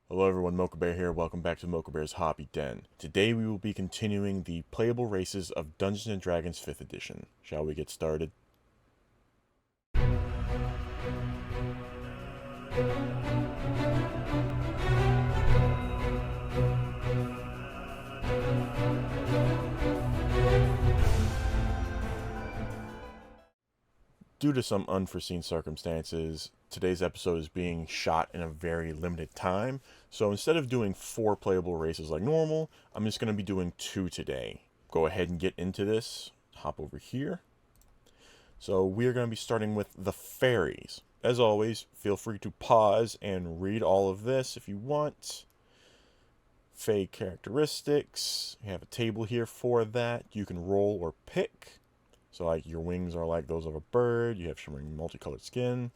Hello everyone, Mocha Bear here. Welcome back to Mocha Bear's Hobby Den. Today we will be continuing the playable races of Dungeons & Dragons 5th edition. Shall we get started? Due to some unforeseen circumstances, today's episode is being shot in a very limited time. So instead of doing 4 playable races like normal, I'm just going to be doing 2 today. Go ahead and get into this. Hop over here. So we are going to be starting with the fairies. As always, feel free to pause and read all of this if you want. Fae characteristics. You have a table here for that. You can roll or pick. So like your wings are like those of a bird. You have shimmering multicolored skin.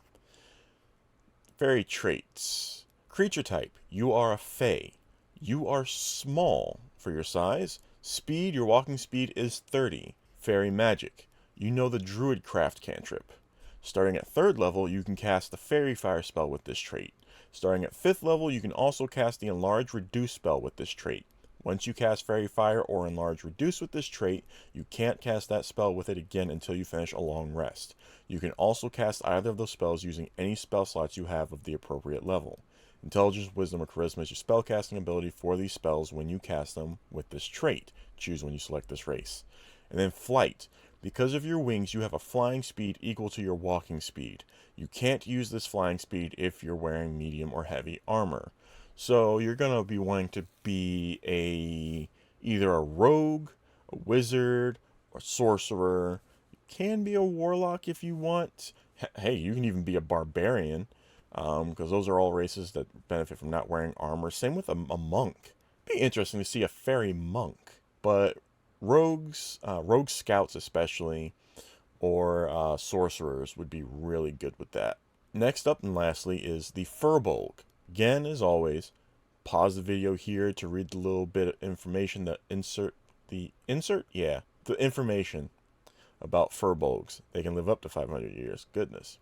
Fairy traits. Creature type. You are a fae. You are small for your size. Speed. Your walking speed is 30. Fairy magic. You know the druid craft cantrip. Starting at 3rd level, you can cast the fairy fire spell with this trait. Starting at 5th level, you can also cast the enlarge reduce spell with this trait. Once you cast Fairy Fire or Enlarge Reduce with this trait, you can't cast that spell with it again until you finish a long rest. You can also cast either of those spells using any spell slots you have of the appropriate level. Intelligence, Wisdom, or Charisma is your spellcasting ability for these spells when you cast them with this trait. Choose when you select this race. And then Flight. Because of your wings, you have a flying speed equal to your walking speed. You can't use this flying speed if you're wearing medium or heavy armor. So you're going to be wanting to be either a rogue, a wizard, or sorcerer. You can be a warlock if you want. Hey, you can even be a barbarian, because those are all races that benefit from not wearing armor. Same with a monk. Be interesting to see a fairy monk. But rogues, rogue scouts especially, or sorcerers would be really good with that. Next up and lastly is the firbolg. Again, as always, pause the video here to read the little bit of information that the information about firbolgs. They can live up to 500 years. Goodness.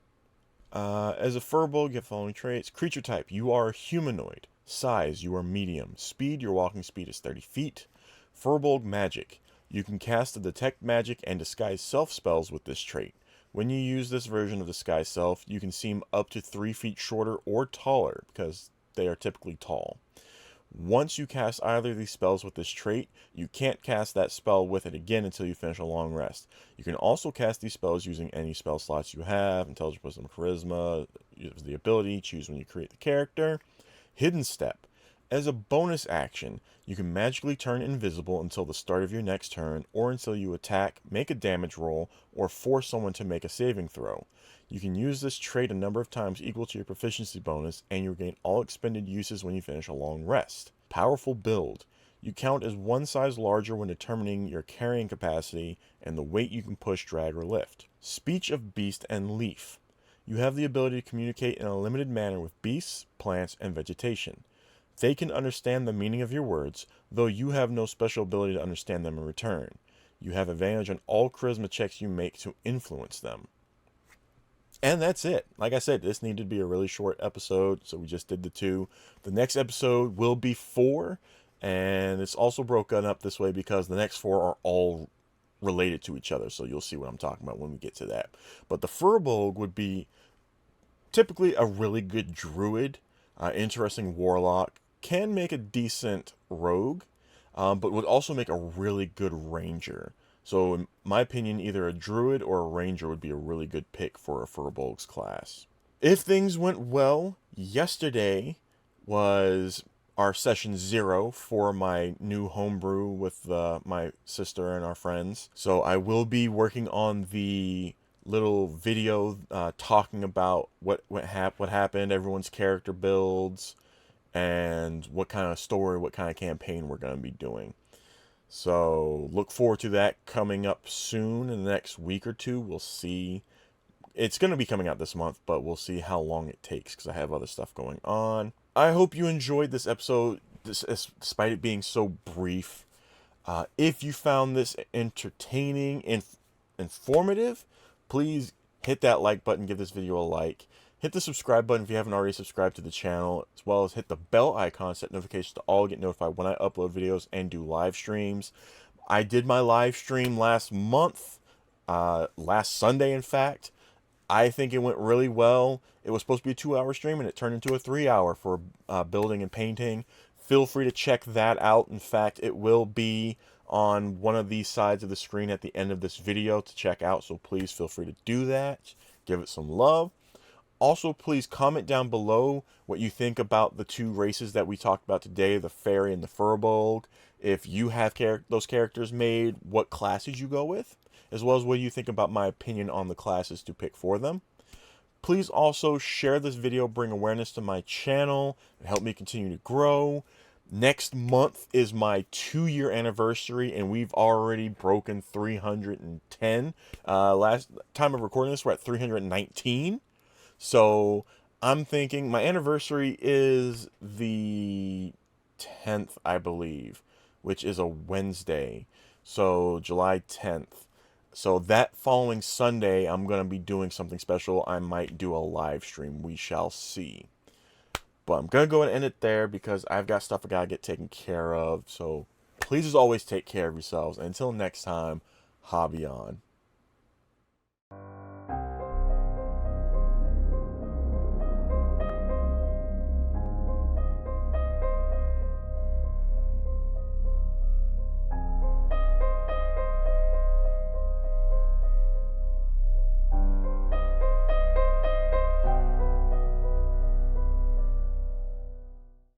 As a firbolg, you have the following traits. Creature type, you are humanoid. Size, you are medium. Speed, your walking speed is 30 feet. Firbolg magic, you can cast the detect magic and disguise self spells with this trait. When you use this version of Disguise Self, you can seem up to 3 feet shorter or taller, because they are typically tall. Once you cast either of these spells with this trait, you can't cast that spell with it again until you finish a long rest. You can also cast these spells using any spell slots you have. Intelligence, Wisdom, Charisma, use the ability, choose when you create the character. Hidden Step. As a bonus action, you can magically turn invisible until the start of your next turn, or until you attack, make a damage roll, or force someone to make a saving throw. You can use this trait a number of times equal to your proficiency bonus, and you regain all expended uses when you finish a long rest. Powerful build. You count as one size larger when determining your carrying capacity and the weight you can push, drag, or lift. Speech of Beast and Leaf. You have the ability to communicate in a limited manner with beasts, plants, and vegetation. They can understand the meaning of your words, though you have no special ability to understand them in return. You have advantage on all charisma checks you make to influence them. And that's it. Like I said, this needed to be a really short episode, so we just did the 2. The next episode will be 4, and it's also broken up this way because the next 4 are all related to each other, so you'll see what I'm talking about when we get to that. But the firbolg would be typically a really good druid, interesting warlock, can make a decent rogue, but would also make a really good ranger. So in my opinion, either a druid or a ranger would be a really good pick for a firbolg's class. If things went well, yesterday was our session 0 for my new homebrew with my sister and our friends. So I will be working on the little video talking about what happened, everyone's character builds, and what kind of story, what kind of campaign we're going to be doing. So look forward to that coming up soon in the next week or 2. We'll see. It's going to be coming out this month, but we'll see how long it takes because I have other stuff going on. I hope you enjoyed this episode, despite it being so brief. If you found this entertaining and informative, please hit that like button, give this video a like. Hit the subscribe button if you haven't already subscribed to the channel, as well as hit the bell icon, set notifications to all get notified when I upload videos and do live streams. I did my live stream last month, last Sunday, in fact. I think it went really well. It was supposed to be a 2-hour stream, and it turned into a 3-hour for building and painting. Feel free to check that out. In fact, it will be on one of these sides of the screen at the end of this video to check out, so please feel free to do that. Give it some love. Also, please comment down below what you think about the 2 races that we talked about today, the fairy and the firbolg. If you have those characters made, what classes you go with, as well as what you think about my opinion on the classes to pick for them. Please also share this video, bring awareness to my channel, and help me continue to grow. Next month is my 2-year anniversary, and we've already broken 310. Last time of recording this, we're at 319. So I'm thinking my anniversary is the 10th, I believe, which is a Wednesday. So July 10th. So that following Sunday, I'm going to be doing something special. I might do a live stream. We shall see. But I'm going to go and end it there because I've got stuff I got to get taken care of. So please, as always, take care of yourselves. And until next time, hobby on.